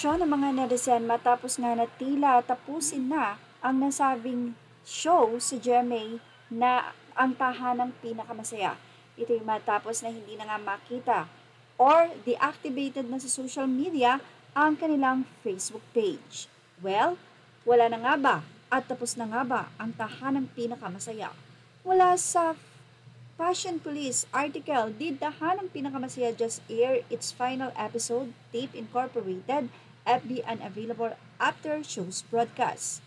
reaksyon ng mga netizen matapos nga na tila tapusin na ang nasabing show sa GMA na ang tahanang pinakamasaya. Ito yung matapos na hindi na nga makita or deactivated na sa social media ang kanilang Facebook page. Well, wala na nga ba at tapos na nga ba ang tahanang pinakamasaya? Mula sa Fashion Police article, did Tahanang Pinakamasaya just air its final episode, tape incorporated, FB unavailable after show's broadcast?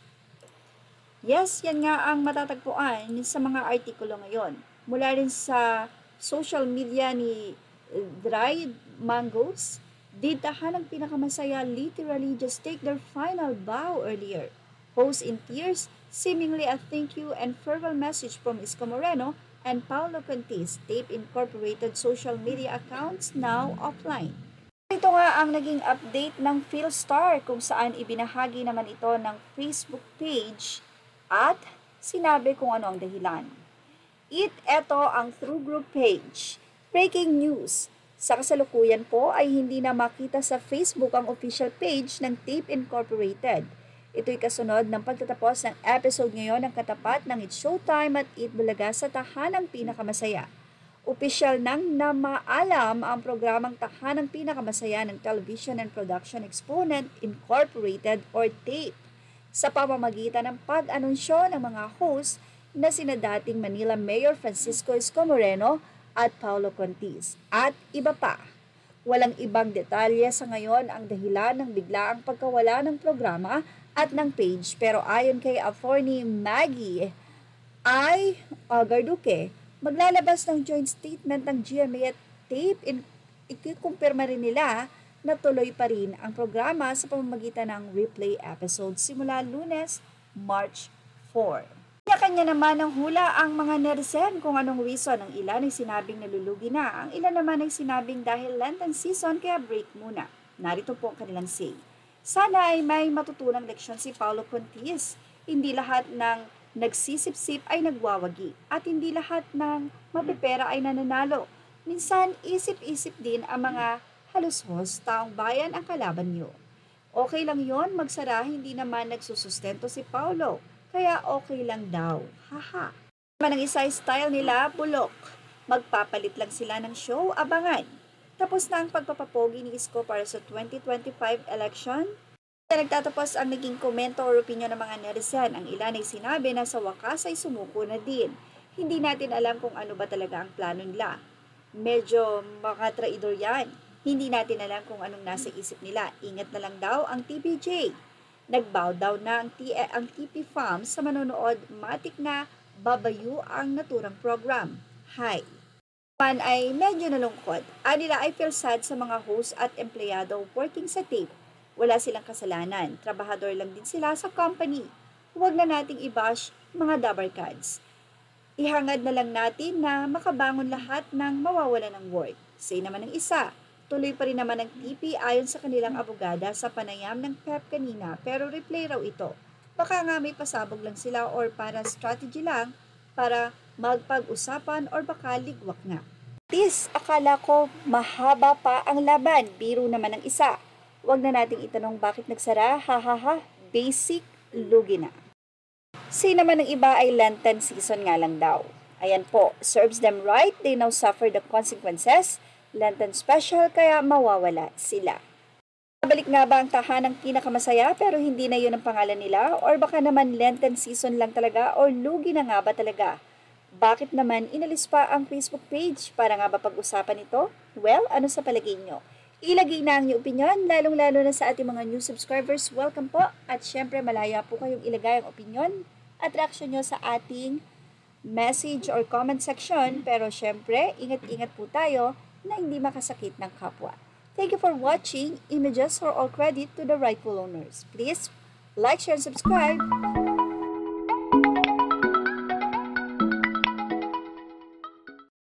Yes, yan nga ang matatagpuan sa mga artikulo ngayon. Mula rin sa social media ni Dried Mangoes, did Tahanang Pinakamasaya literally just take their final bow earlier? Post in tears, seemingly a thank you and farewell message from Isko Moreno and Paolo Contis, tape incorporated social media accounts now offline. Ito nga ang naging update ng Philstar kung saan ibinahagi naman ito ng Facebook page at sinabi kung ano ang dahilan. Ito ang True Group page. Breaking news. Sa kasalukuyan po ay hindi na makita sa Facebook ang official page ng Tape Incorporated. Ito'y kasunod ng pagtatapos ng episode ngayon ng katapat ng It's Showtime at Eat Bulaga sa Tahanang Pinakamasaya. Opisyal nang namaalam ang programang Tahanang Pinakamasaya ng Television and Production Exponent Incorporated or TAPE sa pamamagitan ng pag-anunsyo ng mga host na sina dating Manila Mayor Francisco Isko Moreno at Paolo Contis at iba pa. Walang ibang detalye sa ngayon ang dahilan ng biglaang pagkawala ng programa at ng page, pero ayon kay Attorney Maggie Garduque, maglalabas ng joint statement ng GMA at TAPE ikikumpirma rin nila na tuloy pa rin ang programa sa pamamagitan ng replay episode simula Lunes, March 4. Kanya-kanya naman ng hula ang mga netizen kung anong reason. Ang ilan ay sinabing nalulugi na, ang ilan naman ay sinabing dahil Lenten season kaya break muna. Narito po ang kanilang say. Sana ay may matutunang leksyon si Paolo Contis. Hindi lahat ng nagsisip-sip ay nagwawagi at hindi lahat ng mapipera ay nananalo. Minsan, isip-isip din ang mga halushos, taong bayan ang kalaban nyo. Okay lang yon, magsara, hindi naman nagsusustento si Paolo. Kaya okay lang daw. Haha. Naman ang isa style nila, bulok. Magpapalit lang sila ng show, abangan. Tapos na ang pagpapapogi ni Isko para sa 2025 election. Nagtatapos ang naging komento o opinion ng mga netizen. Ang ilan ay sinabi na sa wakas ay sumuko na din. Hindi natin alam kung ano ba talaga ang plano nila. Medyo mga traidor yan. Hindi natin alam kung anong nasa isip nila. Ingat na lang daw ang TPJ. Nag-bow down na ang TP Farms sa manonood. Matik na babayu ang naturang program. Hi. Man ay medyo nalungkot. Nila I feel sad sa mga host at empleyado working sa tape. Wala silang kasalanan. Trabahador lang din sila sa company. Huwag na nating i-bash mga dabarkads. Ihangad na lang natin na makabangon lahat ng mawawala ng work. Say naman ng isa. Tuloy pa rin naman ang TP ayon sa kanilang abogada sa panayam ng PEP kanina pero replay raw ito. Baka nga may pasabog lang sila or para strategy lang para magpag-usapan or baka ligwak nga. Akala ko mahaba pa ang laban, biro naman ng isa. Huwag na nating itanong bakit nagsara, hahaha, basic, lugi na. Naman ng iba ay Lenten season nga lang daw. Ayan po, serves them right, they now suffer the consequences. Lenten special kaya mawawala sila. Balik nga ba ang tahanang pinakamasaya pero hindi na yun ang pangalan nila? Or baka naman Lenten season lang talaga or lugi na nga ba talaga? Bakit naman inalis pa ang Facebook page? Para nga ba pag-usapan ito? Well, ano sa palagay nyo? Ilagay na ang inyong opinion, lalong-lalo na sa ating mga new subscribers. Welcome po. At syempre, malaya po kayong ilagay ang opinion at reaksyon nyo sa ating message or comment section. Pero syempre, ingat-ingat po tayo na hindi makasakit ng kapwa. Thank you for watching. Images for all credit to the rightful owners. Please like, share, and subscribe.